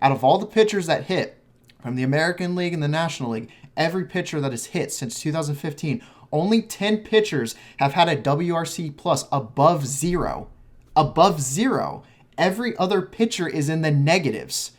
Out of all the pitchers that hit from the American League and the National League, every pitcher that has hit since 2015, only 10 pitchers have had a WRC plus above zero. Above zero. Every other pitcher is in the negatives.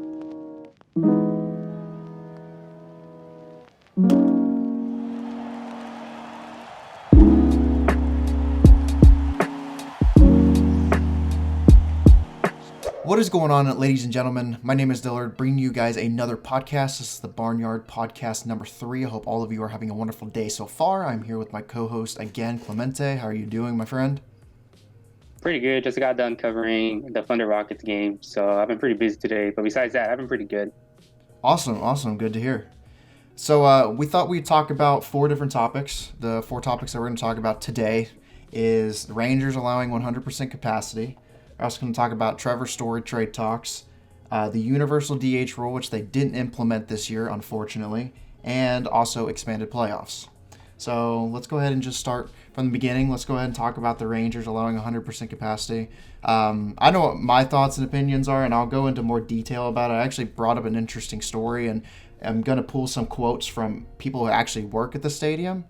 What is going on, ladies and gentlemen? My name is Dillard, bringing you guys another podcast. This is the Barnyard podcast number 3. I hope all of you are having a wonderful day so far. I'm here with my co-host again, Clemente. How are you doing, my friend? Pretty good. Just got done covering the Thunder Rockets game, so I've been pretty busy today. But besides that, I've been pretty good. Awesome. Good to hear. So we thought we'd talk about 4 different topics. The 4 topics that we're going to talk about today is the Rangers allowing 100% capacity. We're also going to talk about Trevor Story trade talks, the universal DH rule, which they didn't implement this year, unfortunately, and also expanded playoffs. So let's go ahead and just start from the beginning. Let's go ahead and talk about the Rangers allowing 100% capacity. I know what my thoughts and opinions are, and I'll go into more detail about it. I actually brought up an interesting story, and I'm going to pull some quotes from people who actually work at the stadium.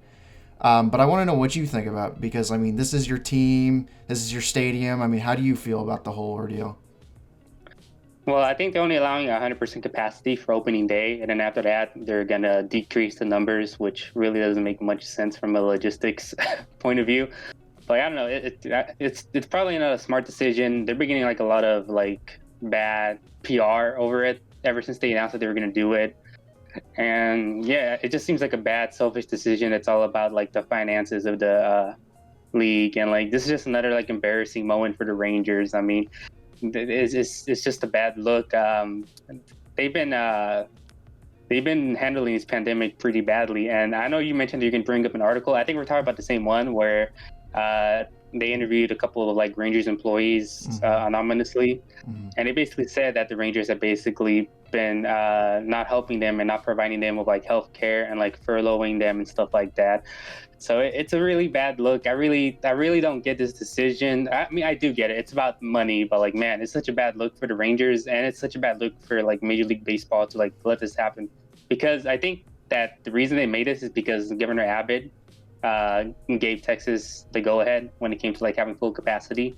But I want to know what you think about it, because, I mean, this is your team, this is your stadium. I mean, how do you feel about the whole ordeal? Well, I think they're only allowing 100% capacity for opening day, and then after that, they're going to decrease the numbers, which really doesn't make much sense from a logistics point of view. But I don't know, it's probably not a smart decision. They're beginning like a lot of like bad PR over it ever since they announced that they were going to do it. And yeah, it just seems like a bad, selfish decision. It's all about like the finances of the league, and like this is just another like embarrassing moment for the Rangers. I mean, it's just a bad look. They've been handling this pandemic pretty badly, and I know you mentioned you can bring up an article. I think we're talking about the same one where they interviewed a couple of like Rangers employees anonymously, and they basically said that the Rangers have basically been not helping them and not providing them with like health care and like furloughing them and stuff like that. So it's a really bad look. I really don't get this decision. I mean, I do get it. It's about money, but like, man, it's such a bad look for the Rangers, and it's such a bad look for like Major League Baseball to like let this happen. Because I think that the reason they made this is because Governor Abbott gave Texas the go-ahead when it came to like having full capacity,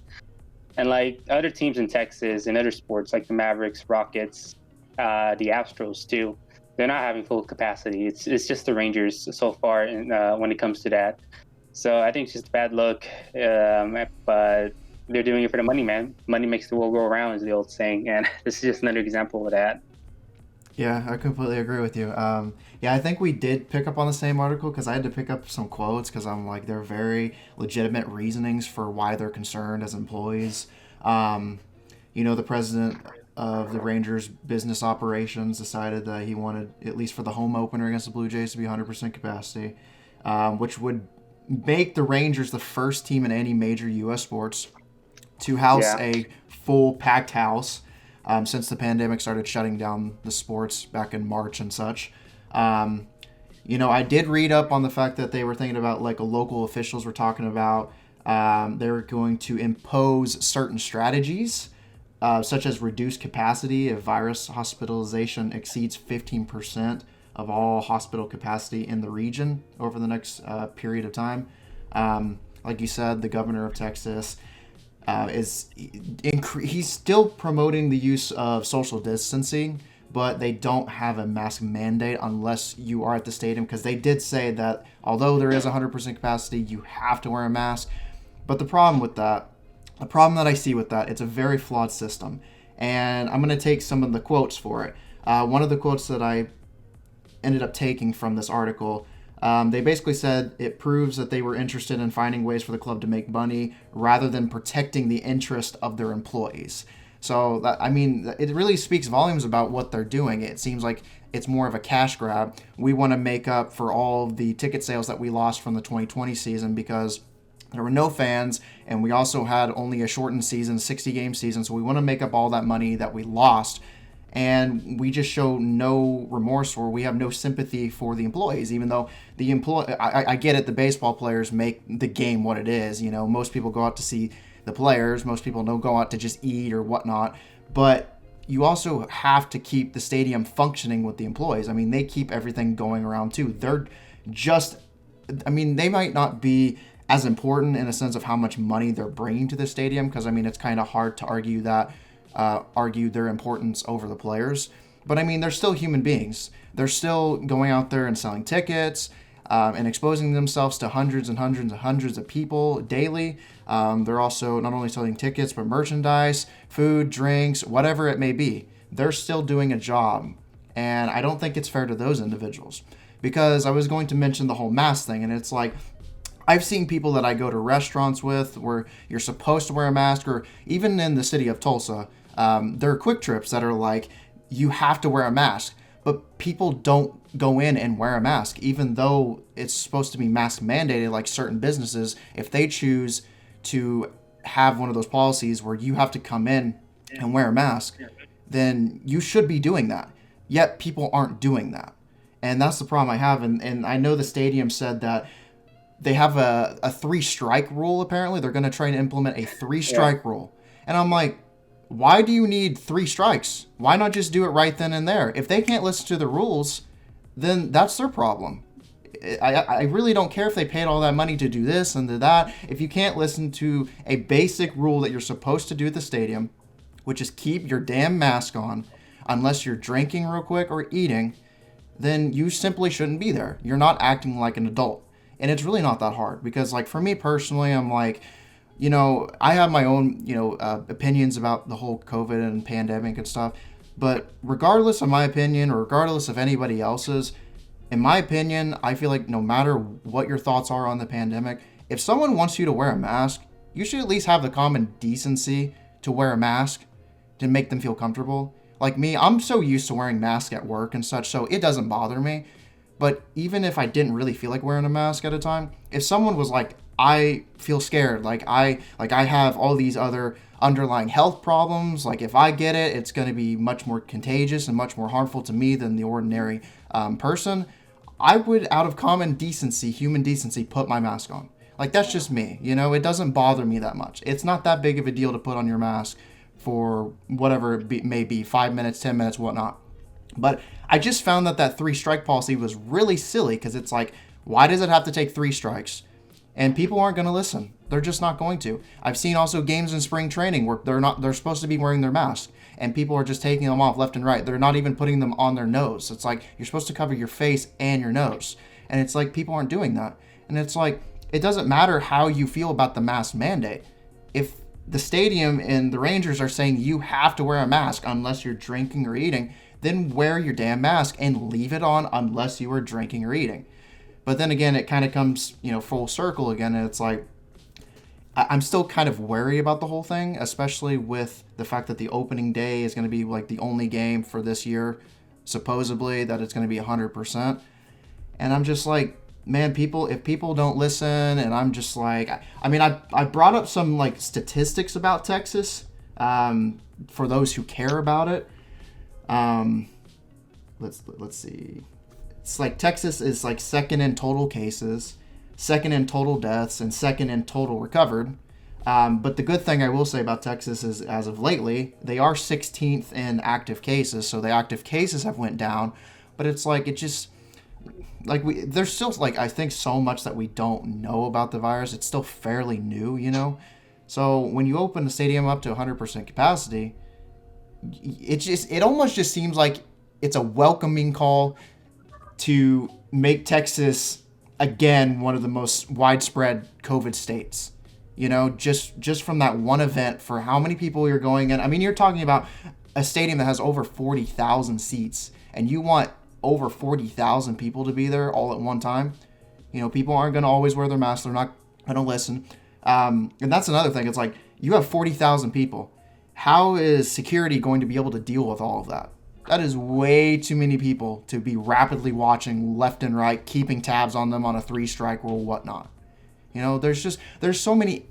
and like other teams in Texas and other sports like the Mavericks, Rockets, the Astros too, they're not having full capacity. It's just the Rangers so far, and when it comes to that, so I think it's just a bad look. But they're doing it for the money, man. Money makes the world go around, is the old saying, and this is just another example of that. Yeah, I completely agree with you. Yeah, I think we did pick up on the same article because I had to pick up some quotes because I'm like, they're very legitimate reasonings for why they're concerned as employees. The president of the Rangers business operations decided that he wanted, at least for the home opener against the Blue Jays, to be 100% capacity, which would make the Rangers the first team in any major U.S. sports to house a full packed house. Since the pandemic started shutting down the sports back in March and such. I did read up on the fact that they were thinking about, like, local officials were talking about they were going to impose certain strategies, such as reduced capacity if virus hospitalization exceeds 15% of all hospital capacity in the region over the next period of time. Like you said, the governor of Texas he's still promoting the use of social distancing, but they don't have a mask mandate unless you are at the stadium, because they did say that although there is 100% capacity, you have to wear a mask. But the problem that I see with that, it's a very flawed system, and I'm going to take some of the quotes for it. One of the quotes that I ended up taking from this article, they basically said it proves that they were interested in finding ways for the club to make money rather than protecting the interest of their employees. So, it really speaks volumes about what they're doing. It seems like it's more of a cash grab. We want to make up for all the ticket sales that we lost from the 2020 season because there were no fans, and we also had only a shortened season, 60-game season, so we want to make up all that money that we lost. And we just show no remorse, or we have no sympathy for the employees, even though I get it, the baseball players make the game what it is. Most people go out to see the players. Most people don't go out to just eat or whatnot. But, you also have to keep the stadium functioning with the employees. I mean, they keep everything going around too. They're just, I mean, they might not be as important in a sense of how much money they're bringing to the stadium, because I mean, it's kind of hard to argue their importance over the players. But I mean, they're still human beings. They're still going out there and selling tickets and exposing themselves to hundreds and hundreds and hundreds of people daily. They're also not only selling tickets, but merchandise, food, drinks, whatever it may be. They're still doing a job. And I don't think it's fair to those individuals. Because I was going to mention the whole mask thing, and it's like, I've seen people that I go to restaurants with where you're supposed to wear a mask, or even in the city of Tulsa, there are quick trips that are like, you have to wear a mask. But people don't go in and wear a mask, even though it's supposed to be mask mandated. Like certain businesses, if they choose to have one of those policies where you have to come in and wear a mask, then you should be doing that. Yet people aren't doing that. And that's the problem I have. And I know the stadium said that they have a 3-strike rule, apparently. They're going to try and implement a 3-strike rule. And I'm like, why do you need 3 strikes? Why not just do it right then and there? If they can't listen to the rules, then that's their problem. I really don't care if they paid all that money to do this and do that. If you can't listen to a basic rule that you're supposed to do at the stadium, which is keep your damn mask on, unless you're drinking real quick or eating, then you simply shouldn't be there. You're not acting like an adult. And it's really not that hard, because like for me personally, I'm like, you know, I have my own, opinions about the whole COVID and pandemic and stuff. But regardless of my opinion, or regardless of anybody else's, in my opinion, I feel like no matter what your thoughts are on the pandemic, if someone wants you to wear a mask, you should at least have the common decency to wear a mask to make them feel comfortable. Like me, I'm so used to wearing masks at work and such, so it doesn't bother me. But even if I didn't really feel like wearing a mask at a time, if someone was like, I feel scared, like I have all these other underlying health problems, like if I get it, it's going to be much more contagious and much more harmful to me than the ordinary person, I would, out of common decency, human decency, put my mask on. Like, that's just me, it doesn't bother me that much. It's not that big of a deal to put on your mask for whatever it may be, 5 minutes, 10 minutes, whatnot. But I just found that 3-strike policy was really silly, because it's like, why does it have to take 3 strikes? And people aren't going to listen. They're just not going to. I've seen also games in spring training where they're supposed to be wearing their mask, and people are just taking them off left and right. They're not even putting them on their nose. It's like, you're supposed to cover your face and your nose. And it's like, people aren't doing that. And it's like, it doesn't matter how you feel about the mask mandate. If the stadium and the Rangers are saying you have to wear a mask unless you're drinking or eating, then wear your damn mask and leave it on unless you are drinking or eating. But then again, it kind of comes, full circle again. And it's like, I'm still kind of wary about the whole thing, especially with the fact that the opening day is going to be like the only game for this year, supposedly, that it's going to be 100%. And I'm just like, man, if people don't listen, and I'm just like, I brought up some like statistics about Texas for those who care about it. Let's see. It's like Texas is like second in total cases, second in total deaths, and second in total recovered. But the good thing I will say about Texas is, as of lately, they are 16th in active cases. So the active cases have went down, but it's like, there's still like, I think so much that we don't know about the virus. It's still fairly new, So when you open the stadium up to 100% capacity, it almost just seems like it's a welcoming call to make Texas again one of the most widespread COVID states. Just from that one event, for how many people you're going in. I mean, you're talking about a stadium that has over 40,000 seats, and you want over 40,000 people to be there all at one time. People aren't going to always wear their masks. They're not going to listen. And that's another thing. It's like, you have 40,000 people. How is security going to be able to deal with all of that? That is way too many people to be rapidly watching left and right, keeping tabs on them on a 3-strike rule, whatnot. There's so many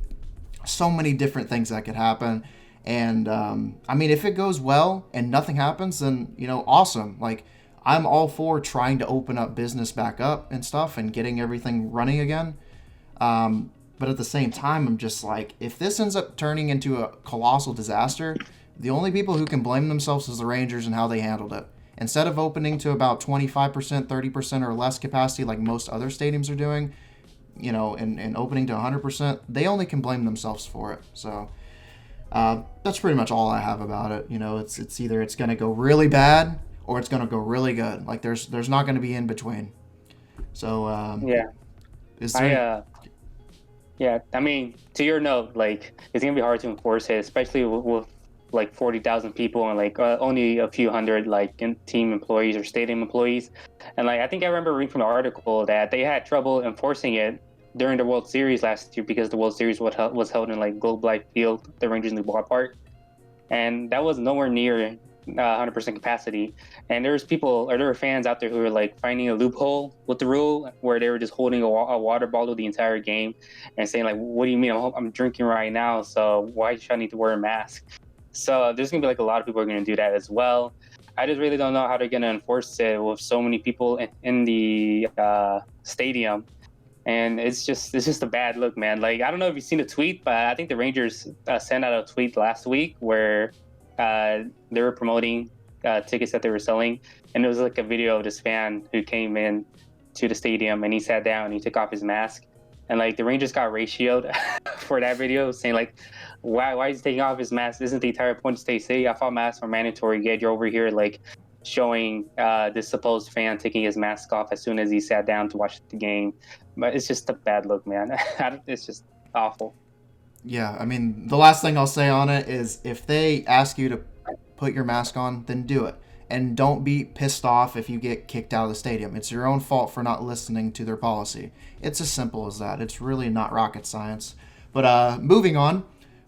different things that could happen. And, if it goes well and nothing happens, then, awesome. Like, I'm all for trying to open up business back up and stuff and getting everything running again. But at the same time, I'm just like, if this ends up turning into a colossal disaster, The only people who can blame themselves is the Rangers and how they handled it. Instead of opening to about 25%, 30% or less capacity like most other stadiums are doing, and opening to 100%, they only can blame themselves for it. So that's pretty much all I have about it. It's either it's going to go really bad or it's going to go really good. Like there's not going to be in between. So Yeah. Yeah, I mean, to your note, like it's gonna be hard to enforce it, especially with like 40,000 people and like only a few hundred like team employees or stadium employees. And like I think I remember reading from the article that they had trouble enforcing it during the World Series last year because the World Series was held in like Globe Life Field, the Rangers New Ballpark, and that was nowhere near 100% capacity. And there were fans out there who were like finding a loophole with the rule where they were just holding a water bottle the entire game and saying like, "What do you mean? I'm drinking right now, so why should I need to wear a mask?" So there's gonna be like a lot of people are gonna do that as well. I just really don't know how they're gonna enforce it with so many people in the stadium. And it's just a bad look, man. Like I don't know if you've seen a tweet, but I think the Rangers sent out a tweet last week where they were promoting tickets that they were selling, and it was like a video of this fan who came in to the stadium and he sat down and he took off his mask, and like the Rangers got ratioed for that video, saying like, why is he taking off his mask? Isn't the entire point to stay safe? I thought masks were mandatory, yet you're over here like showing this supposed fan taking his mask off as soon as he sat down to watch the game. But it's just a bad look, man. It's just awful. Yeah, I mean, the last thing I'll say on it is if they ask you to put your mask on, then do it. And don't be pissed off if you get kicked out of the stadium. It's your own fault for not listening to their policy. It's as simple as that. It's really not rocket science. But moving on,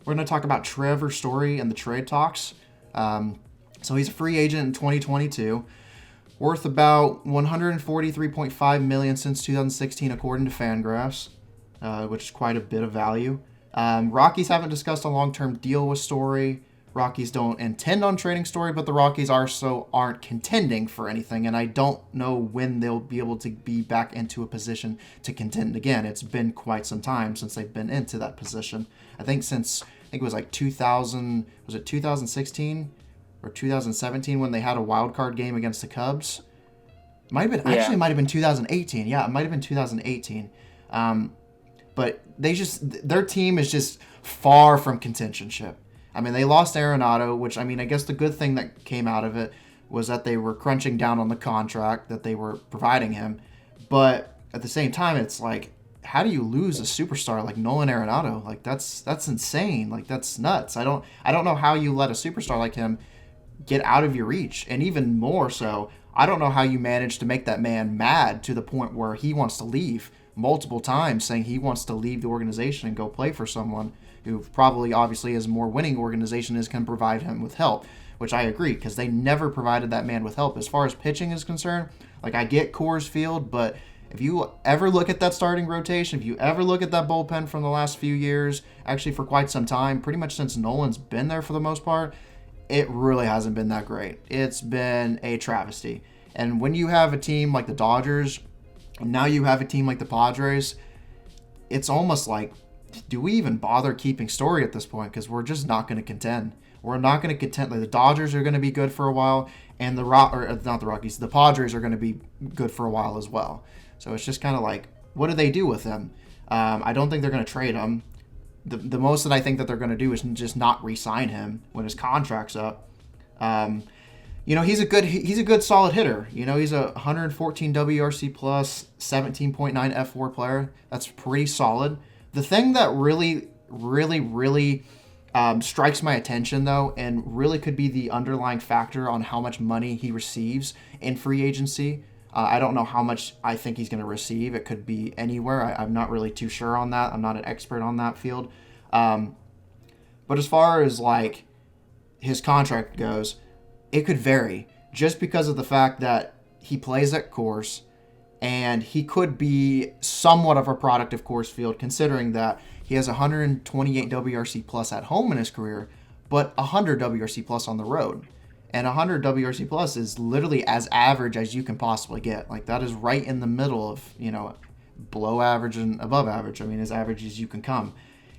we're going to talk about Trevor Story and the trade talks. So he's a free agent in 2022, worth about $143.5 million since 2016, according to Fangraphs, which is quite a bit of value. Rockies haven't discussed a long-term deal with Story. Rockies don't intend on trading Story, but the Rockies aren't contending for anything, and I don't know when they'll be able to be back into a position to contend again. It's been quite some time since they've been into that position. I think it was like 2016 or 2017 when they had a wild card game against the Cubs. Might have been 2018. Yeah, it might have been 2018. But their team is just far from contentionship. I mean, they lost Arenado, which, I mean, I guess the good thing that came out of it was that they were crunching down on the contract that they were providing him. But at the same time, it's like, how do you lose a superstar like Nolan Arenado? Like, that's insane. Like, that's nuts. I don't know how you let a superstar like him get out of your reach. And even more so, I don't know how you manage to make that man mad to the point where he wants to leave multiple times, saying he wants to leave the organization and go play for someone who probably obviously is a more winning organization is can provide him with help, which I agree, because they never provided that man with help. As far as pitching is concerned, like I get Coors Field, but if you ever look at that starting rotation, if you ever look at that bullpen from the last few years, actually for quite some time, pretty much since Nolan's been there for the most part, it really hasn't been that great. It's been a travesty. And when you have a team like the Dodgers, and now you have a team like the Padres, it's almost like, do we even bother keeping Story at this point? Because we're just not going to contend. We're not going to contend. Like the Dodgers are going to be good for a while, and the Padres are going to be good for a while as well. So it's just kind of like, what do they do with him? I don't think they're going to trade him. The most that I think that they're going to do is just not re-sign him when his contract's up. He's a good solid hitter. He's a 114 WRC plus, 17.9 F4 player. That's pretty solid. The thing that really, really, really strikes my attention, though, and really could be the underlying factor on how much money he receives in free agency. I don't know how much I think he's going to receive. It could be anywhere. I'm not really too sure on that. I'm not an expert on that field. But as far as like his contract goes, it could vary just because of the fact that he plays at Coors, and he could be somewhat of a product of Coors Field, considering that he has 128 WRC plus at home in his career, but 100 WRC plus on the road. And 100 WRC plus is literally as average as you can possibly get. Like that is right in the middle of, below average and above average. I mean, as average as you can come.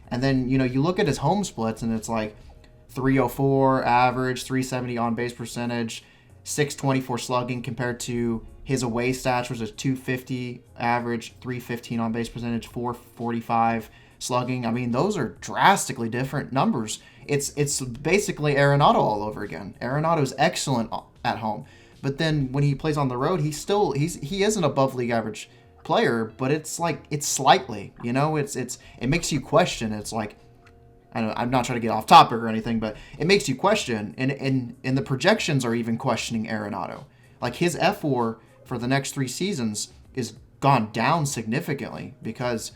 And then, you look at his home splits and it's like, .304 average, .370 on base percentage, .624 slugging compared to his away stats, which is .250 average, .315 on base percentage, .445 slugging. I mean, those are drastically different numbers. It's basically Arenado all over again. Arenado's excellent at home, but then when he plays on the road, he is an above league average player, but it's slightly, it makes you question. It's like, I'm not trying to get off topic or anything, but it makes you question, and the projections are even questioning Arenado. Like his F4 for the next 3 seasons is gone down significantly because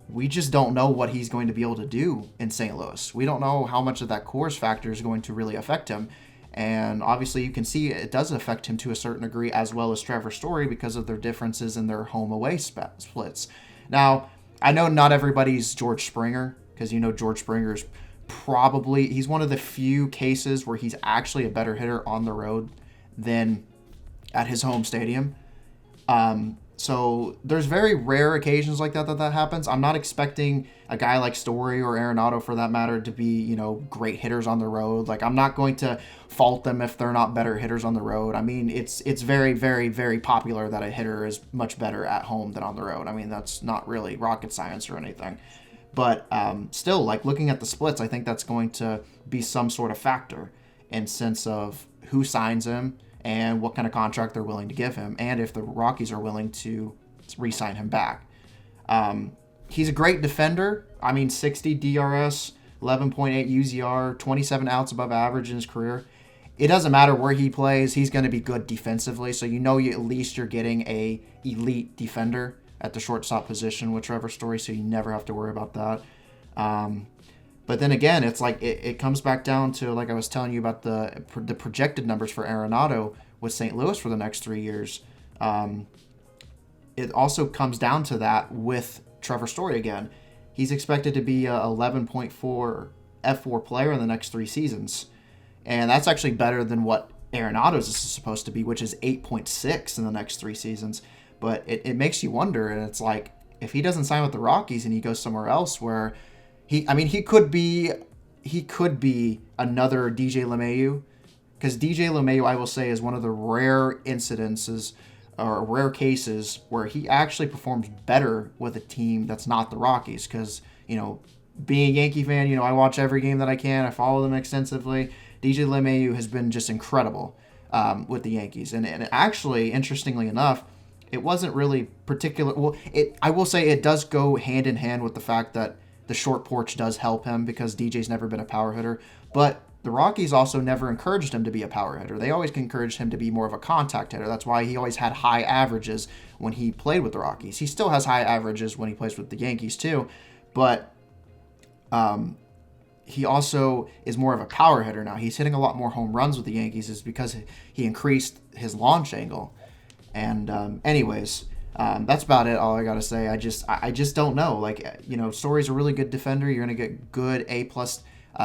we just don't know what he's going to be able to do in St. Louis. We don't know how much of that Coors factor is going to really affect him. And obviously you can see it does affect him to a certain degree, as well as Trevor Story, because of their differences in their home-away splits. Now, I know not everybody's George Springer, because George Springer is he's one of the few cases where he's actually a better hitter on the road than at his home stadium. So there's very rare occasions like that happens. I'm not expecting a guy like Story or Arenado, for that matter, to be, great hitters on the road. Like, I'm not going to fault them if they're not better hitters on the road. I mean, it's very, very, very popular that a hitter is much better at home than on the road. I mean, that's not really rocket science or anything. But still, like, looking at the splits, I think that's going to be some sort of factor in sense of who signs him and what kind of contract they're willing to give him, and if the Rockies are willing to re-sign him back. He's a great defender. I mean, 60 DRS, 11.8 UZR, 27 outs above average in his career. It doesn't matter where he plays, he's going to be good defensively, so at least you're getting a elite defender at the shortstop position with Trevor Story, so you never have to worry about that. But then again, it's like it comes back down to, like I was telling you about the projected numbers for Arenado with St. Louis for the next 3 years. It also comes down to that with Trevor Story again. He's expected to be a 11.4 F4 player in the next 3 seasons. And that's actually better than what Arenado's is supposed to be, which is 8.6 in the next 3 seasons. But it makes you wonder, and it's like, if he doesn't sign with the Rockies and he goes somewhere else where he could be another DJ LeMahieu, because DJ LeMahieu, I will say, is one of the rare incidences or rare cases where he actually performs better with a team that's not the Rockies. Because, being a Yankee fan, I watch every game that I can. I follow them extensively. DJ LeMahieu has been just incredible with the Yankees. And actually, interestingly enough, it wasn't really particular. Well, I will say it does go hand in hand with the fact that the short porch does help him, because DJ's never been a power hitter. But the Rockies also never encouraged him to be a power hitter. They always encouraged him to be more of a contact hitter. That's why he always had high averages when he played with the Rockies. He still has high averages when he plays with the Yankees too, but he also is more of a power hitter now. He's hitting a lot more home runs with the Yankees is because he increased his launch angle. And anyways, that's about it. All I gotta say. I just don't know. Like, Story's a really good defender. You're gonna get good A+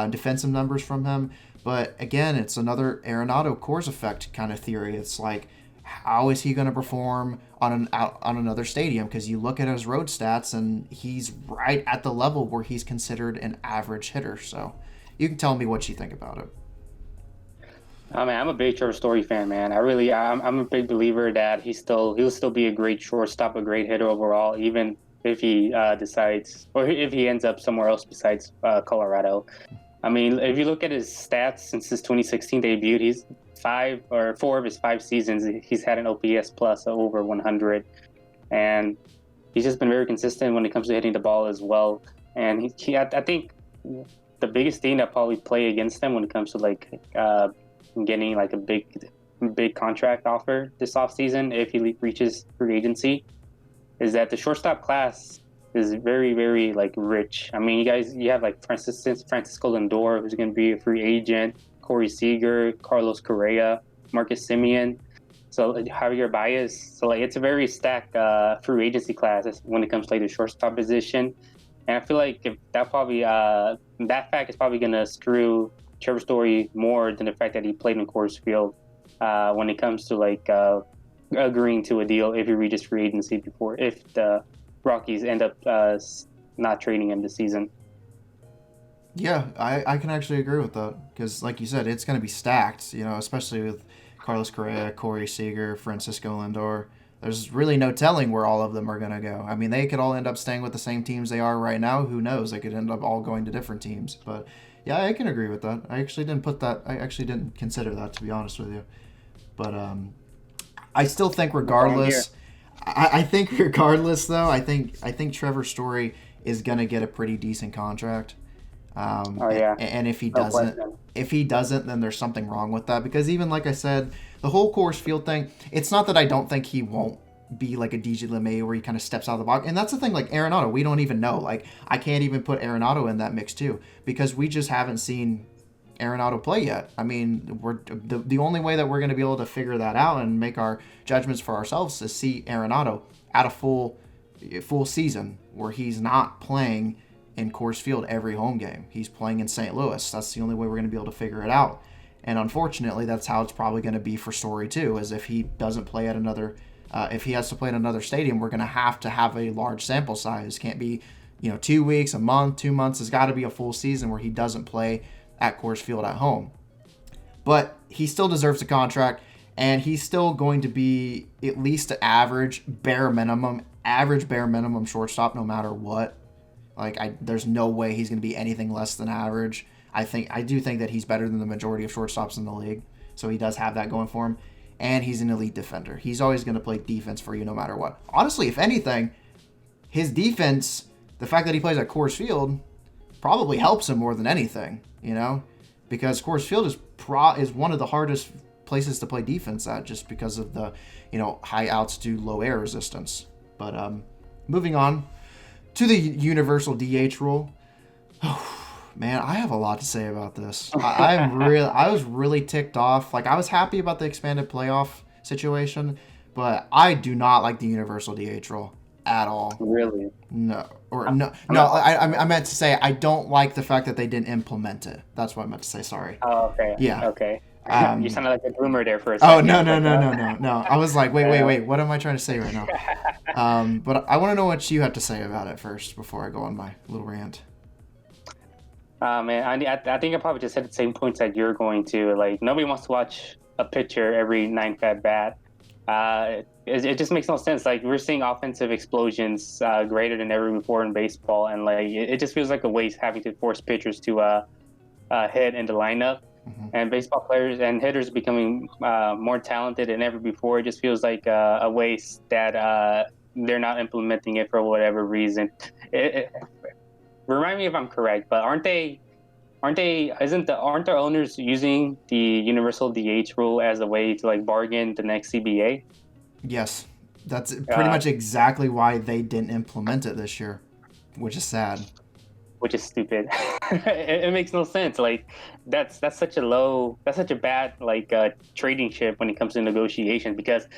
defensive numbers from him. But again, it's another Arenado Coors effect kind of theory. It's like, how is he gonna perform on another stadium? Because you look at his road stats, and he's right at the level where he's considered an average hitter. So you can tell me what you think about it. Oh, man, I'm a big Trevor Story fan, man. I'm a big believer that he'll still be a great shortstop, a great hitter overall, even if he decides, or if he ends up somewhere else besides Colorado. I mean, if you look at his stats since his 2016 debut, he's 4 of his 5 seasons, he's had an OPS plus of over 100, and he's just been very consistent when it comes to hitting the ball as well. And I think the biggest thing that probably play against him when it comes to getting like a big contract offer this offseason, if he reaches free agency, is that the shortstop class is very, very rich. I mean, you have Francisco Lindor, who's going to be a free agent, Corey Seager, Carlos Correa, Marcus Semien, so Javier Baez. So it's a very stacked free agency class when it comes to the shortstop position. And I feel like if that fact is probably going to screw Trevor Story more than the fact that he played in Coors Field when it comes to agreeing to a deal if he reaches free agency if the Rockies end up not trading him this season. Yeah, I can actually agree with that because, like you said, it's going to be stacked. Especially with Carlos Correa, Corey Seager, Francisco Lindor. There's really no telling where all of them are going to go. I mean, they could all end up staying with the same teams they are right now. Who knows? They could end up all going to different teams. But yeah, I can agree with that. I actually didn't put that. I actually didn't consider that, to be honest with you. But I still think regardless. I think regardless though, I think Trevor Story is gonna get a pretty decent contract. Oh yeah, And if he no doesn't, question. then there's something wrong with that. Because even like I said, the whole Coors Field thing, it's not that I don't think he won't be like a DJ LeMay where he kind of steps out of the box. And that's the thing, like Arenado, we don't even know. Like I can't even put Arenado in that mix too because we just haven't seen Arenado play yet. I mean, we're the only way that we're going to be able to figure that out and make our judgments for ourselves is see Arenado at a full season where he's not playing in Coors Field every home game. He's playing in St. Louis. That's the only way we're going to be able to figure it out. And unfortunately, that's how it's probably going to be for Story too. Is if he doesn't play at another, if he has to play in another stadium, we're going to have a large sample size. Can't be, 2 weeks, a month, 2 months. It's got to be a full season where he doesn't play at Coors Field at home. But he still deserves a contract, and he's still going to be at least an average bare minimum shortstop no matter what. There's no way he's going to be anything less than average. I do think that he's better than the majority of shortstops in the league, so he does have that going for him. And he's an elite defender. He's always going to play defense for you no matter what. Honestly, if anything, his defense, the fact that he plays at Coors Field, probably helps him more than anything, because Coors Field is one of the hardest places to play defense at just because of the, high altitude, low air resistance. But moving on to the universal DH rule. Oh, man, I have a lot to say about this. I was really ticked off. Like I was happy about the expanded playoff situation, but I do not like the universal DH rule at all. Really? No, or no. I meant to say I don't like the fact that they didn't implement it. That's what I meant to say. Sorry. Oh, okay. Yeah. Okay. You sounded like a boomer there for a Oh second. no. I was like, wait. What am I trying to say right now? But I want to know what you have to say about it first before I go on my little rant. Man, I think I probably just hit the same points that you're going to. Like, nobody wants to watch a pitcher every ninth at bat. It just makes no sense. Like, we're seeing offensive explosions greater than ever before in baseball, and like it just feels like a waste having to force pitchers to hit in the lineup. Mm-hmm. And baseball players and hitters becoming more talented than ever before. It just feels like a waste that they're not implementing it for whatever reason. Remind me if I'm correct, but aren't the owners using the universal DH rule as a way to like bargain the next CBA? Yes, that's pretty much exactly why they didn't implement it this year, which is sad. Which is stupid. It makes no sense. Like that's such a bad like trading chip when it comes to negotiation because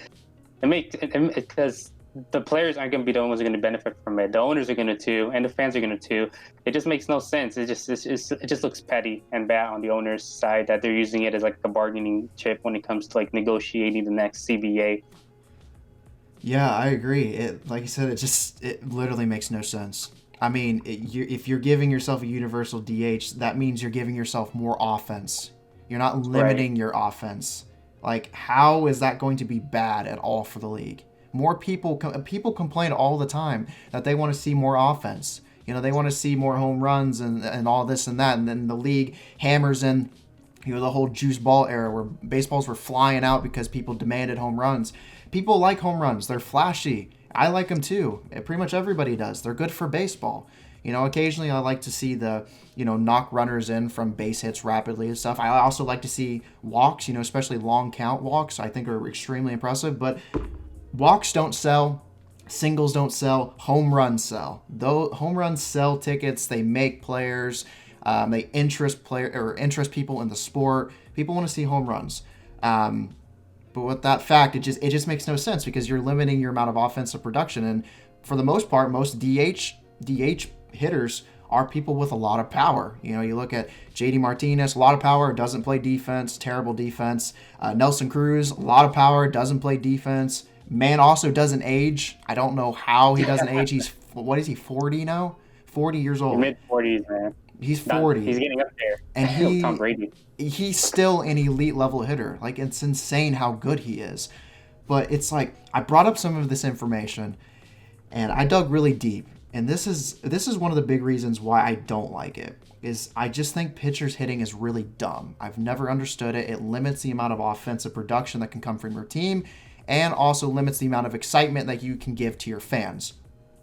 because the players aren't going to be the ones who are going to benefit from it. The owners are going to too, and the fans are going to too. It just makes no sense. It just looks petty and bad on the owners' side that they're using it as like a bargaining chip when it comes to like negotiating the next CBA. Yeah, I agree. Like you said, it literally makes no sense. I mean, if you're giving yourself a universal DH, that means you're giving yourself more offense. You're not limiting your offense. Like, how is that going to be bad at all for the league? More people complain all the time that they want to see more offense. They want to see more home runs and all this and that. And then the league hammers in, the whole juice ball era where baseballs were flying out because people demanded home runs. People like home runs. They're flashy. I like them too. Pretty much everybody does. They're good for baseball. Occasionally I like to see the, knock runners in from base hits rapidly and stuff. I also like to see walks, especially long count walks. I think are extremely impressive. But walks don't sell. Singles don't sell. Home runs sell. Though home runs sell tickets, they make players. They interest people in the sport. People want to see home runs. But with that fact, it just makes no sense because you're limiting your amount of offensive production. And for the most part, most DH hitters are people with a lot of power. You look at JD Martinez, a lot of power, doesn't play defense, terrible defense. Nelson Cruz, a lot of power, doesn't play defense. Man also doesn't age. I don't know how he doesn't age. What is he, 40 now? 40 years old. Mid-40s, man. He's 40. He's getting up there. And With Tom Brady. he's still an elite level hitter. Like, it's insane how good he is. But it's like, I brought up some of this information and I dug really deep. And this is one of the big reasons why I don't like it. Is I just think pitchers hitting is really dumb. I've never understood it. It limits the amount of offensive production that can come from your team and also limits the amount of excitement that you can give to your fans.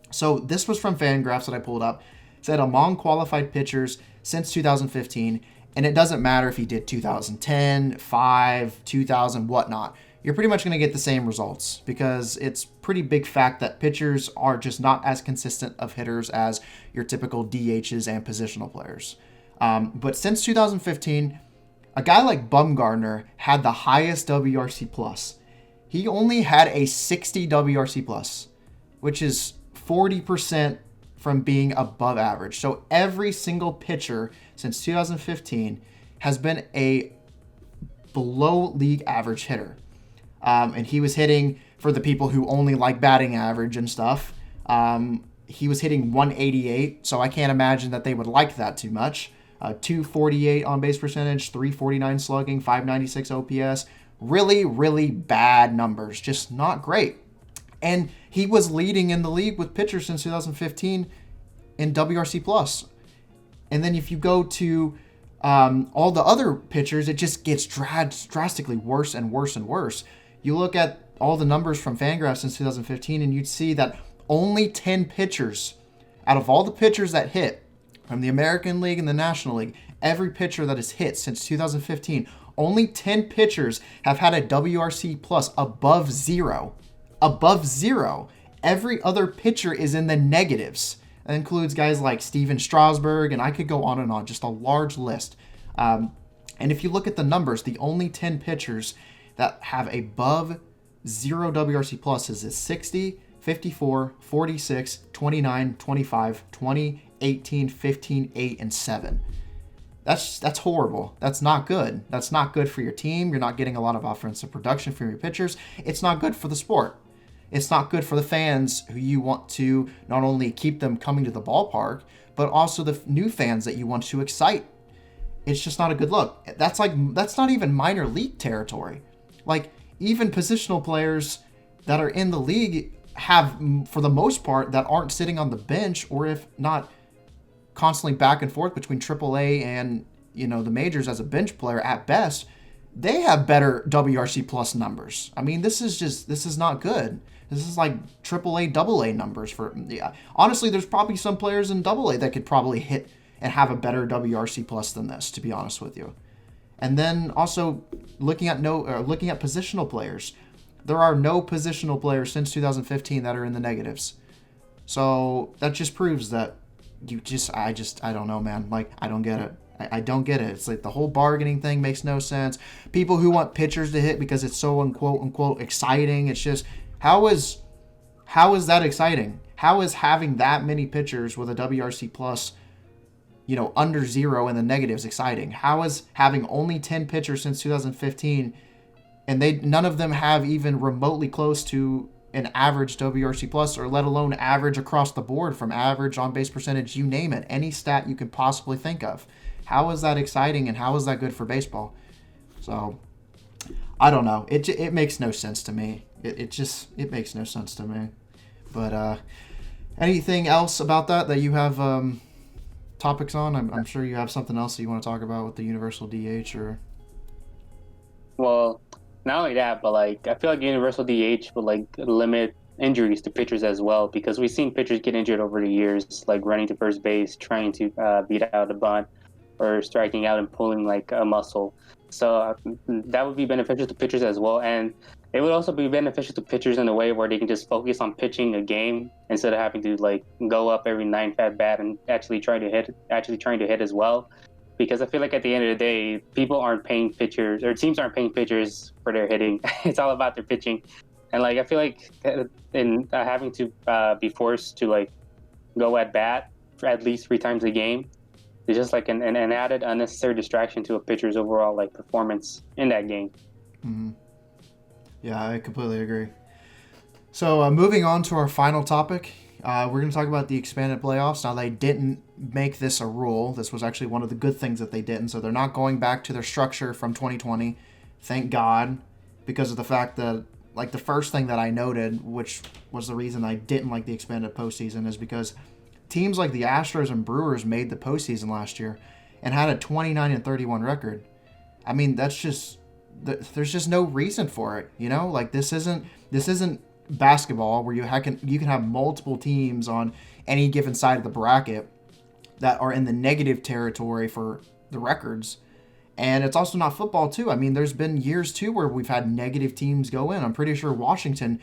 So this was from Fangraphs that I pulled up. It said among qualified pitchers since 2015, and it doesn't matter if he did 2010, 5, 2000, whatnot. You're pretty much going to get the same results because it's pretty big fact that pitchers are just not as consistent of hitters as your typical DHs and positional players. But since 2015, a guy like Bumgarner had the highest WRC plus. He only had a 60 WRC plus, which is 40% from being above average. So every single pitcher since 2015 has been a below league average hitter. And he was hitting, for the people who only like batting average and stuff, he was hitting 188, so I can't imagine that they would like that too much. 248 on base percentage, 349 slugging, 596 OPS. Really, really bad numbers. Just not great. And he was leading in the league with pitchers since 2015 in WRC+. And then if you go to all the other pitchers, it just gets drastically worse and worse and worse. You look at all the numbers from Fangraphs since 2015, and you'd see that only 10 pitchers, out of all the pitchers that hit from the American League and the National League, every pitcher that has hit since 2015, only 10 pitchers have had a WRC plus above zero. Above zero. Every other pitcher is in the negatives. That includes guys like Steven Strasburg, and I could go on, just a large list. And if you look at the numbers, the only 10 pitchers that have above zero WRC pluses is 60, 54, 46, 29, 25, 20, 18, 15, 8, and 7. That's horrible. That's not good. That's not good for your team. You're not getting a lot of offensive production from your pitchers. It's not good for the sport. It's not good for the fans who you want to not only keep them coming to the ballpark, but also the new fans that you want to excite. It's just not a good look. That's not even minor league territory. Like, even positional players that are in the league have, for the most part, that aren't sitting on the bench, or if not constantly back and forth between AAA and, the majors as a bench player at best, they have better WRC plus numbers. I mean, this is not good. This is like AAA, AA numbers for, honestly, there's probably some players in AA that could probably hit and have a better WRC plus than this, to be honest with you. And then also looking at positional players, there are no positional players since 2015 that are in the negatives. So that just proves that I don't know, man. Like, I don't get it. I don't get it. It's like the whole bargaining thing makes no sense. People who want pitchers to hit because it's so unquote exciting. It's just, how is that exciting? How is having that many pitchers with a WRC plus, under zero in the negatives exciting? How is having only 10 pitchers since 2015 and none of them have even remotely close to an average WRC plus, or let alone average across the board, from average on base percentage, you name it, any stat you can possibly think of? How is that exciting, and how is that good for baseball? So I don't know. It makes no sense to me. It makes no sense to me. But anything else about that you have topics on? I'm sure you have something else that you want to talk about with the universal DH, or. Well, not only that, but I feel like universal DH would limit injuries to pitchers as well, because we've seen pitchers get injured over the years, like running to first base, trying to beat out a bunt, or striking out and pulling a muscle. So that would be beneficial to pitchers as well, and it would also be beneficial to pitchers in a way where they can just focus on pitching a game instead of having to go up every 9th at bat and actually trying to hit as well. Because I feel like at the end of the day, people aren't paying pitchers, or teams aren't paying pitchers for their hitting. It's all about their pitching. And I feel like in having to be forced to go at bat for at least 3 times a game, it's just an added unnecessary distraction to a pitcher's overall performance in that game. Mm-hmm. Yeah, I completely agree. So moving on to our final topic, we're going to talk about the expanded playoffs. Now, they didn't make this a rule. This was actually one of the good things that they didn't. So they're not going back to their structure from 2020. Thank God, because of the fact that, like, the first thing that I noted, which was the reason I didn't like the expanded postseason, is because teams like the Astros and Brewers made the postseason last year and had a 29-31 record. I mean, that's just, there's just no reason for it, you know? Like, this isn't basketball where you can have multiple teams on any given side of the bracket that are in the negative territory for the records. And it's also not football too. I mean, there's been years too where we've had negative teams go in. I'm pretty sure Washington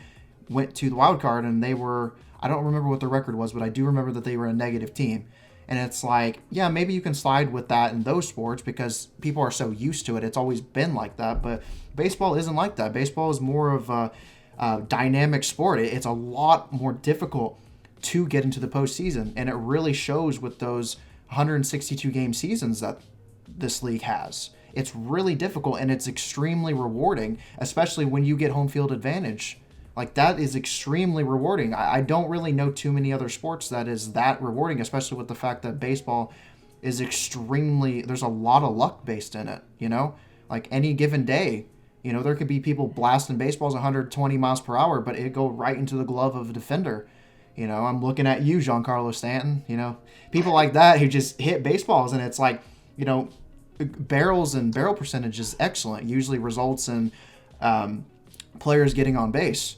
went to the wild card and they were, I don't remember what the record was, but I do remember that they were a negative team. And it's like, yeah, maybe you can slide with that in those sports because people are so used to it. It's always been like that. But baseball isn't like that. Baseball is more of a dynamic sport. It's a lot more difficult to get into the postseason. And it really shows with those 162 game seasons that this league has. It's really difficult and it's extremely rewarding, especially when you get home field advantage. Like, that is extremely rewarding. I don't really know too many other sports that is that rewarding, especially with the fact that baseball is extremely, there's a lot of luck based in it, you know? Like, any given day, you know, there could be people blasting baseballs 120 miles per hour, but it go right into the glove of a defender. You know, I'm looking at you, Giancarlo Stanton, you know, people like that who just hit baseballs, and it's like, you know, barrels and barrel percentage is excellent, usually results in players getting on base.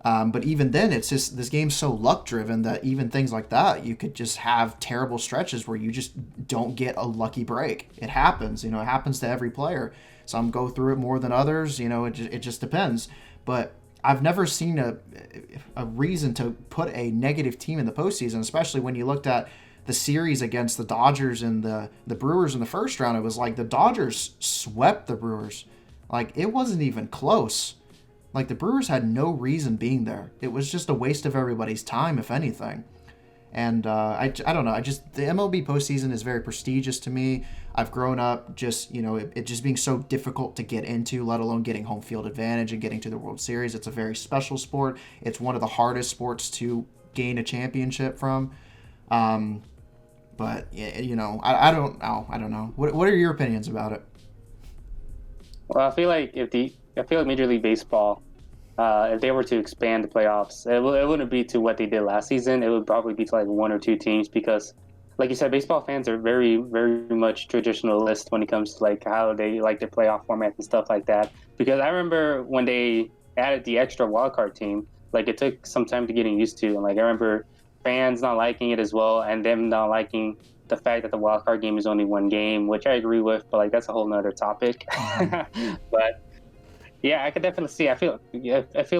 But even then, it's just, this game's so luck driven that even things like that, you could just have terrible stretches where you just don't get a lucky break. It happens, you know, it happens to every player. Some go through it more than others, you know, it just depends. But I've never seen a reason to put a negative team in the postseason, especially when you looked at the series against the Dodgers and the Brewers in the first round. It was like the Dodgers swept the Brewers. Like, it wasn't even close. Like, the Brewers had no reason being there. It was just a waste of everybody's time, if anything. And I don't know. The MLB postseason is very prestigious to me. I've grown up just, you know, it just being so difficult to get into, let alone getting home field advantage and getting to the World Series. It's a very special sport. It's one of the hardest sports to gain a championship from. But, you know, I don't know. What are your opinions about it? Well, I feel like Major League Baseball, if they were to expand the playoffs, it wouldn't be to what they did last season. It would probably be to like one or two teams because, like you said, baseball fans are very, very much traditionalist when it comes to like how they like their playoff format and stuff like that. Because I remember when they added the extra wildcard team, like it took some time to getting used to, and like I remember fans not liking it as well, and them not liking the fact that the wildcard game is only one game, which I agree with, but like that's a whole nother topic. But yeah, I could definitely see. I feel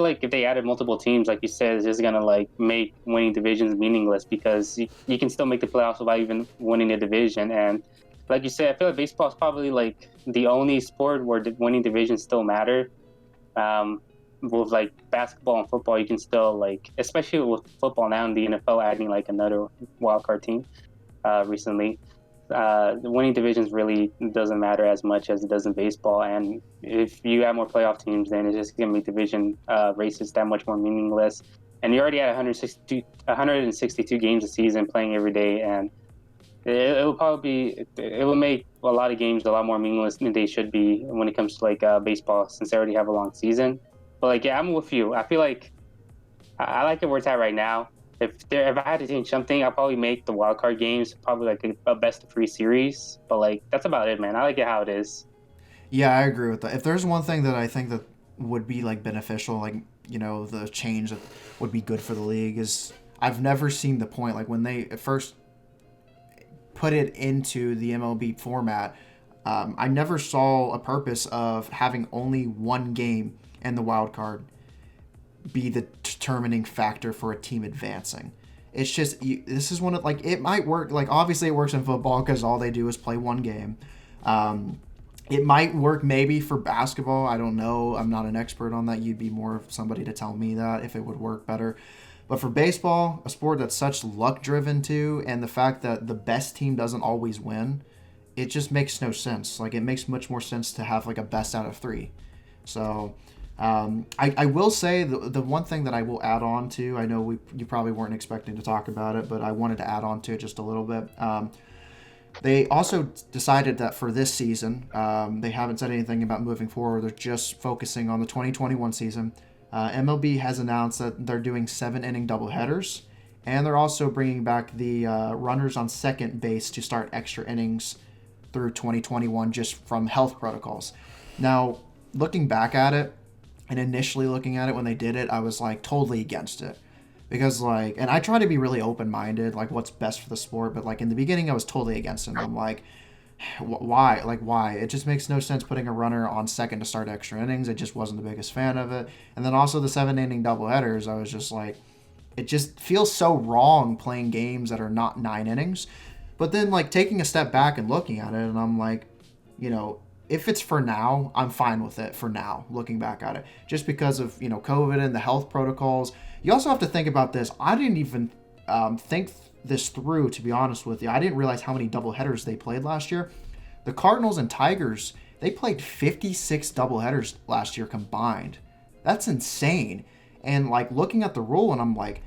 like if they added multiple teams, like you said, it's just gonna like make winning divisions meaningless because you can still make the playoffs without even winning a division. And like you said, I feel like baseball is probably like the only sport where winning divisions still matter. With like basketball and football, you can still like, especially with football now and the NFL adding like another wildcard team recently. The winning divisions really doesn't matter as much as it does in baseball. And if you have more playoff teams, then it's just going to make division races that much more meaningless. And you already had 162 games a season playing every day, and it will make a lot of games a lot more meaningless than they should be when it comes to like baseball, since they already have a long season. But like, yeah, I'm with you. I feel like I like it where it's at right now. If I had to change something, I'll probably make the wild card games probably like a best of 3 series. But like, that's about it, man. I like it how it is. Yeah, I agree with that. If there's one thing that I think that would be like beneficial, like, you know, the change that would be good for the league is I've never seen the point, like when they first put it into the MLB format, I never saw a purpose of having only one game in the wild card be the determining factor for a team advancing. It's just, this is one of, like, it might work, like, obviously it works in football because all they do is play one game. It might work maybe for basketball. I don't know. I'm not an expert on that. You'd be more of somebody to tell me that if it would work better. But for baseball, a sport that's such luck driven too, and the fact that the best team doesn't always win, it just makes no sense. Like, it makes much more sense to have like a best out of 3. So I will say the one thing that I will add on to, I know you probably weren't expecting to talk about it, but I wanted to add on to it just a little bit. They also decided that for this season, they haven't said anything about moving forward. They're just focusing on the 2021 season. MLB has announced that they're doing 7 inning doubleheaders, and they're also bringing back the runners on second base to start extra innings through 2021 just from health protocols. Now, looking back at it, and initially looking at it when they did it, I was like totally against it. Because like, and I try to be really open minded, like what's best for the sport, but like in the beginning, I was totally against it. I'm like, why? Like, why? It just makes no sense putting a runner on second to start extra innings. I just wasn't the biggest fan of it. And then also the 7 inning doubleheaders, I was just like, it just feels so wrong playing games that are not 9 innings. But then like taking a step back and looking at it, and I'm like, you know, if it's for now, I'm fine with it for now, looking back at it. Just because of, COVID and the health protocols. You also have to think about this. I didn't even think this through, to be honest with you. I didn't realize how many doubleheaders they played last year. The Cardinals and Tigers, they played 56 doubleheaders last year combined. That's insane. And like looking at the rule, and I'm like,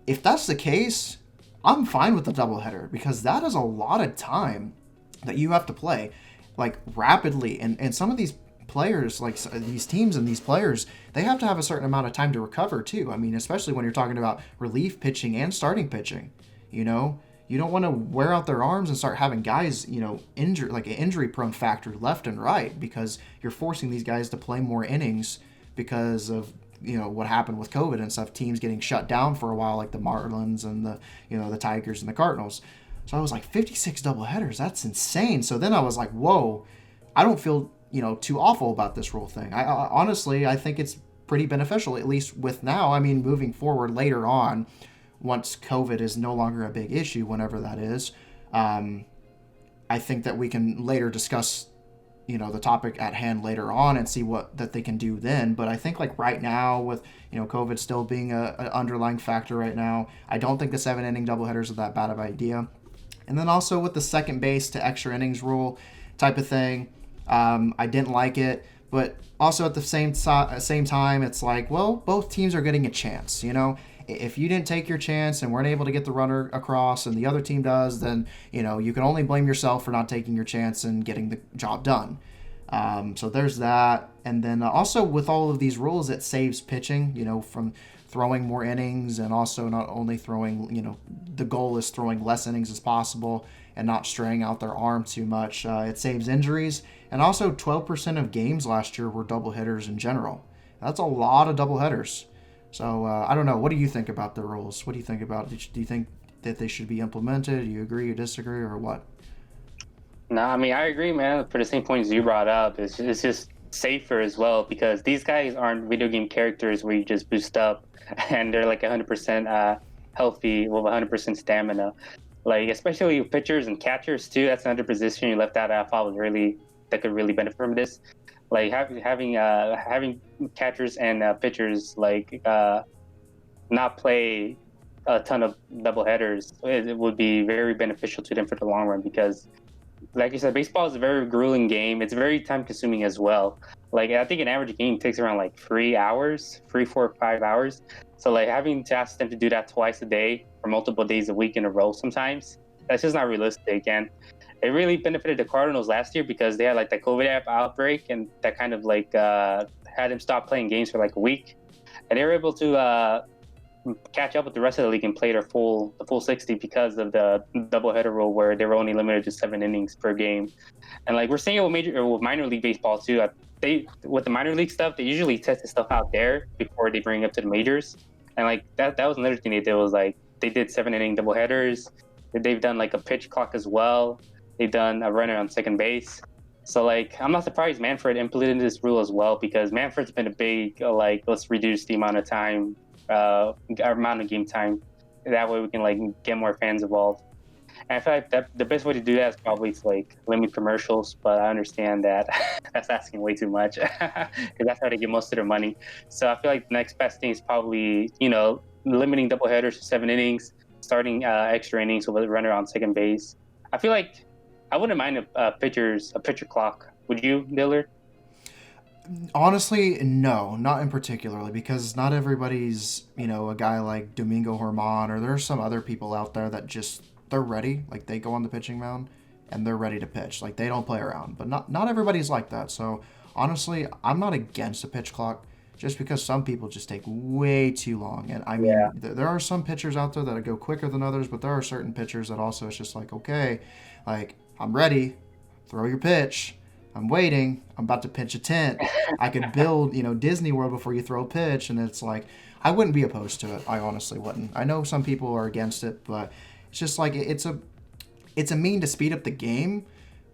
if that's the case, I'm fine with the doubleheader because that is a lot of time that you have to play like rapidly. And some of these players, like these teams and these players, they have to have a certain amount of time to recover too. I mean, especially when you're talking about relief pitching and starting pitching, you don't want to wear out their arms and start having guys, injure, like an injury prone factor left and right, because you're forcing these guys to play more innings because of, what happened with COVID and stuff, teams getting shut down for a while, like the Marlins and the Tigers and the Cardinals. So I was like, 56 doubleheaders, that's insane. So then I was like, whoa, I don't feel, too awful about this rule thing. I honestly, I think it's pretty beneficial, at least with now. I mean, moving forward later on, once COVID is no longer a big issue, whenever that is, I think that we can later discuss, the topic at hand later on and see what that they can do then. But I think like right now with, COVID still being an underlying factor right now, I don't think the 7 inning doubleheaders are that bad of an idea. And then also with the second base to extra innings rule type of thing, I didn't like it. But also at the same time, it's like, well, both teams are getting a chance, If you didn't take your chance and weren't able to get the runner across and the other team does, then, you can only blame yourself for not taking your chance and getting the job done. So there's that. And then also with all of these rules, it saves pitching, from throwing more innings, and also not only throwing, the goal is throwing less innings as possible and not straying out their arm too much. It saves injuries. And also 12% of games last year were double hitters in general. That's a lot of double hitters. So I don't know. What do you think about the rules? What do you think about it? Do you think that they should be implemented? Do you agree or disagree or what? No, I mean, I agree, man. For the same points you brought up, it's just safer as well because these guys aren't video game characters where you just boost up and they're like 100% healthy with 100% stamina. Like, especially with pitchers and catchers too, that's another position you left out. I thought was really that could really benefit from this. Like having catchers and pitchers not play a ton of double headers, it would be very beneficial to them for the long run because, like you said, baseball is a very grueling game. It's very time consuming as well. Like I think an average game takes around like 3 hours, 3, 4, 5 hours. So like having to ask them to do that twice a day or multiple days a week in a row sometimes, that's just not realistic. And it really benefited the Cardinals last year because they had like the COVID outbreak and that kind of like had them stop playing games for like a week. And they were able to catch up with the rest of the league and play the full 60 because of the doubleheader rule where they were only limited to 7 innings per game. And like we're seeing it with minor league baseball too. With the minor league stuff, they usually test the stuff out there before they bring it up to the majors. And like that was another thing they did was like they did 7 inning doubleheaders. They've done like a pitch clock as well. They've done a runner on second base. So like I'm not surprised Manfred implemented this rule as well because Manfred's been a big like let's reduce the amount of time, amount of game time. That way we can like get more fans involved. And I feel like that the best way to do that is probably to like limit commercials, but I understand that that's asking way too much because that's how they get most of their money. So I feel like the next best thing is probably limiting doubleheaders to 7 innings, starting extra innings with a runner on second base. I feel like I wouldn't mind a pitcher clock. Would you, Dillard? Honestly, no, not in particularly, because not everybody's, a guy like Domingo Horman, or there's some other people out there that just, they're ready. Like, they go on the pitching mound and they're ready to pitch. Like, they don't play around. But not everybody's like that. So, honestly, I'm not against a pitch clock just because some people just take way too long. And I Yeah. mean, there are some pitchers out there that go quicker than others, but there are certain pitchers that also it's just like, okay, like, I'm ready, throw your pitch. I'm waiting. I'm about to pitch a tent. I could build, Disney World before you throw a pitch, and it's like I wouldn't be opposed to it. I honestly wouldn't. I know some people are against it, but it's just like it's a mean to speed up the game,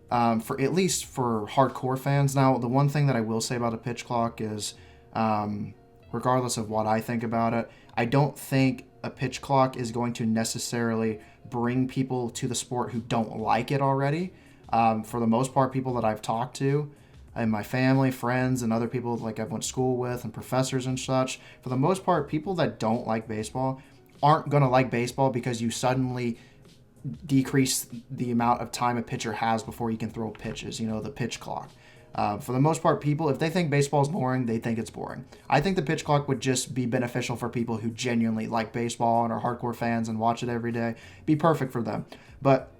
for at least for hardcore fans. Now, the one thing that I will say about a pitch clock is, regardless of what I think about it, I don't think a pitch clock is going to necessarily bring people to the sport who don't like it already. For the most part, people that I've talked to, and my family, friends, and other people like I've went to school with, and professors and such, for the most part, people that don't like baseball aren't going to like baseball because you suddenly decrease the amount of time a pitcher has before he can throw pitches, the pitch clock. For the most part, people, if they think baseball is boring, they think it's boring. I think the pitch clock would just be beneficial for people who genuinely like baseball and are hardcore fans and watch it every day. Be perfect for them. But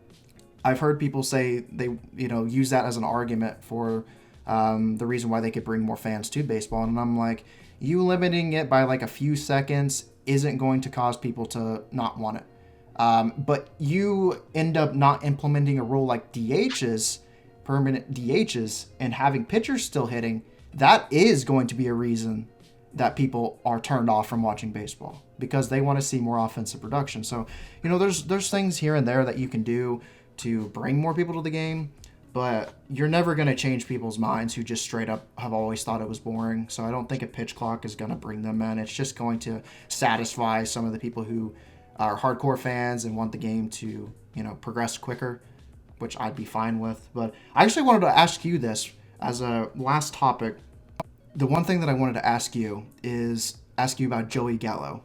I've heard people say they, use that as an argument for the reason why they could bring more fans to baseball. And I'm like, you limiting it by like a few seconds isn't going to cause people to not want it. But you end up not implementing a rule like DHs, permanent DHs, and having pitchers still hitting. That is going to be a reason that people are turned off from watching baseball because they want to see more offensive production. So, there's things here and there that you can do to bring more people to the game, but you're never going to change people's minds who just straight up have always thought it was boring. So I don't think a pitch clock is going to bring them in. It's just going to satisfy some of the people who are hardcore fans and want the game to, progress quicker, which I'd be fine with. But I actually wanted to ask you this as a last topic. The one thing that I wanted to ask you is ask you about Joey Gallo.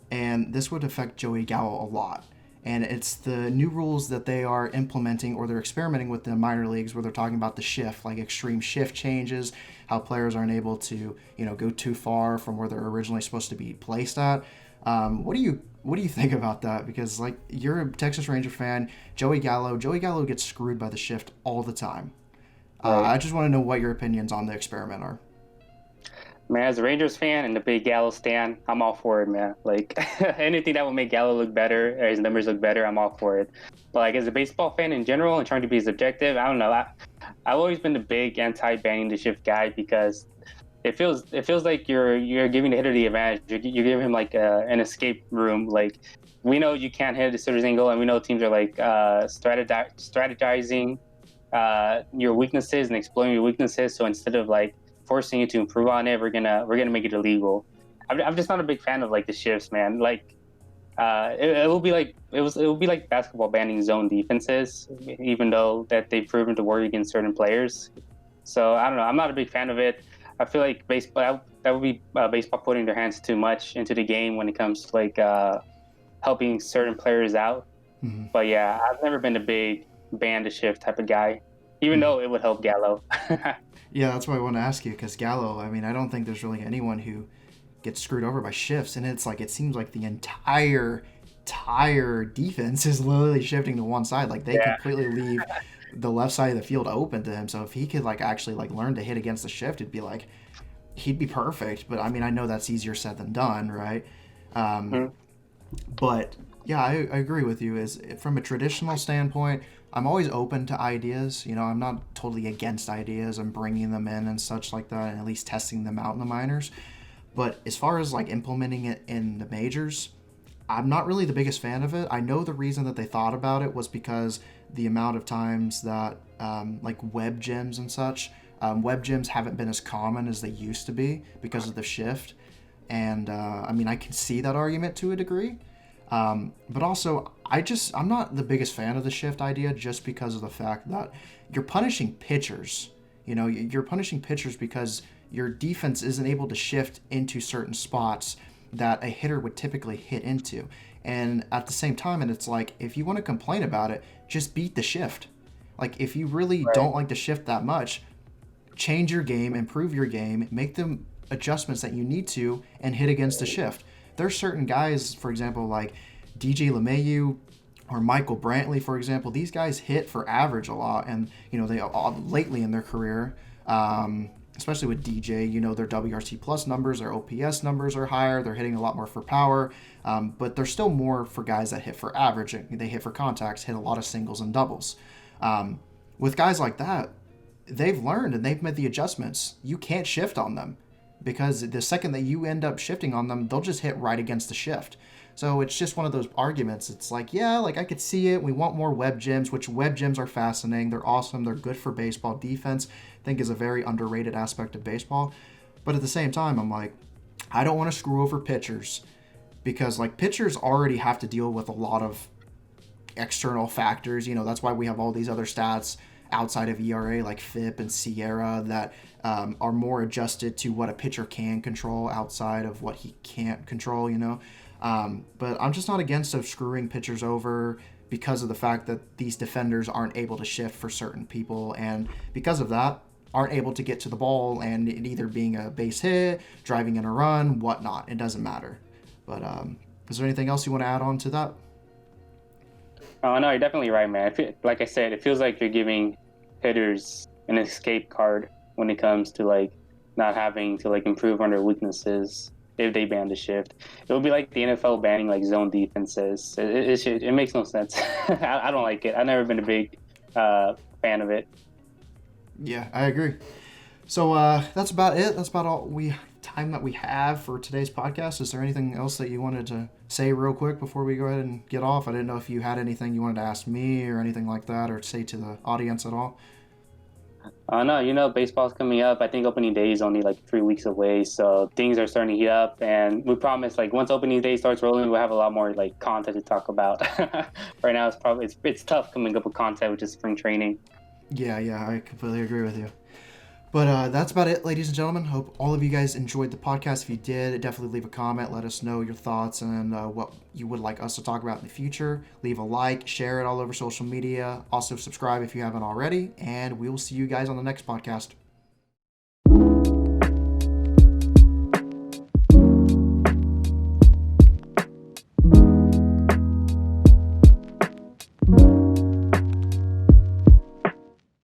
And this would affect Joey Gallo a lot. And it's the new rules that they are implementing or they're experimenting with the minor leagues where they're talking about the shift, like extreme shift changes, how players aren't able to, go too far from where they're originally supposed to be placed at. What do you think about that? Because like you're a Texas Ranger fan, Joey Gallo gets screwed by the shift all the time. Right. I just want to know what your opinions on the experiment are. Man, as a Rangers fan and a big Gallo stan, I'm all for it, man. Like anything that will make Gallo look better or his numbers look better, I'm all for it. But like as a baseball fan in general and trying to be subjective, I don't know. I've always been the big anti-banning the shift guy because it feels like you're giving the hitter the advantage. You're giving him like an escape room. Like we know you can't hit the hitter's angle, and we know teams are like strategizing your weaknesses and exploring your weaknesses. So instead of like forcing you to improve on it, we're gonna make it illegal. I'm just not a big fan of like the shifts, man. Like it will be like it will be like basketball banning zone defenses, even though that they've proven to work against certain players. So I don't know. I'm not a big fan of it. I feel like baseball that would be baseball putting their hands too much into the game when it comes to like helping certain players out. Mm-hmm. But yeah, I've never been a big ban to shift type of guy, even though it would help Gallo. Yeah, that's why I want to ask you because Gallo. I mean, I don't think there's really anyone who gets screwed over by shifts, and it's like it seems like the entire defense is literally shifting to one side. Like they Yeah. completely leave the left side of the field open to him. So if he could like actually like learn to hit against the shift, it'd be like he'd be perfect. But I mean, I know that's easier said than done, right? Mhm. But yeah, I agree with you. Is from a traditional standpoint, I'm always open to ideas. I'm not totally against ideas. I'm bringing them in and such like that, and at least testing them out in the minors. But as far as like implementing it in the majors, I'm not really the biggest fan of it. I know the reason that they thought about it was because the amount of times that like web gyms and such, web gyms haven't been as common as they used to be because of the shift. And I mean, I can see that argument to a degree. But also, I'm not the biggest fan of the shift idea just because of the fact that you're punishing pitchers. You're punishing pitchers because your defense isn't able to shift into certain spots that a hitter would typically hit into. And at the same time, and it's like, if you want to complain about it, just beat the shift. Like, if you really Right. don't like the shift that much, change your game, improve your game, make the adjustments that you need to, and hit against the shift. There's certain guys, for example, like DJ LeMahieu or Michael Brantley, for example. These guys hit for average a lot, and they lately in their career, especially with DJ, their WRC plus numbers, their OPS numbers are higher. They're hitting a lot more for power, but there's still more for guys that hit for average. They hit for contacts, hit a lot of singles and doubles. With guys like that, they've learned and they've made the adjustments. You can't shift on them, because the second that you end up shifting on them, they'll just hit right against the shift. So it's just one of those arguments. It's like, yeah, like I could see it. We want more web gems, which web gems are fascinating. They're awesome. They're good for baseball. Defense, I think, is a very underrated aspect of baseball. But at the same time, I'm like, I don't want to screw over pitchers, because like pitchers already have to deal with a lot of external factors. That's why we have all these other stats outside of ERA like FIP and Sierra that are more adjusted to what a pitcher can control outside of what he can't control, But I'm just not against of screwing pitchers over because of the fact that these defenders aren't able to shift for certain people, and because of that, aren't able to get to the ball, and it either being a base hit, driving in a run, whatnot. It doesn't matter. But is there anything else you want to add on to that? Oh, no, you're definitely right, man. Like I said, it feels like you're giving hitters an escape card when it comes to like not having to like improve on their weaknesses if they ban the shift. It would be like the NFL banning like zone defenses. It makes no sense. I don't like it. I've never been a big fan of it. Yeah, I agree. So that's about it. That's about all time that we have for today's podcast. Is there anything else that you wanted to say real quick before we go ahead and get off? I didn't know if you had anything you wanted to ask me or anything like that, or say to the audience at all. No, baseball's coming up. I think opening day is only like 3 weeks away, so things are starting to heat up, and we promise like once opening day starts rolling, we'll have a lot more like content to talk about. Right now it's tough coming up with content with just spring training. Yeah, I completely agree with you. But that's about it, ladies and gentlemen. Hope all of you guys enjoyed the podcast. If you did, definitely leave a comment. Let us know your thoughts and what you would like us to talk about in the future. Leave a like, share it all over social media. Also, subscribe if you haven't already. And we will see you guys on the next podcast.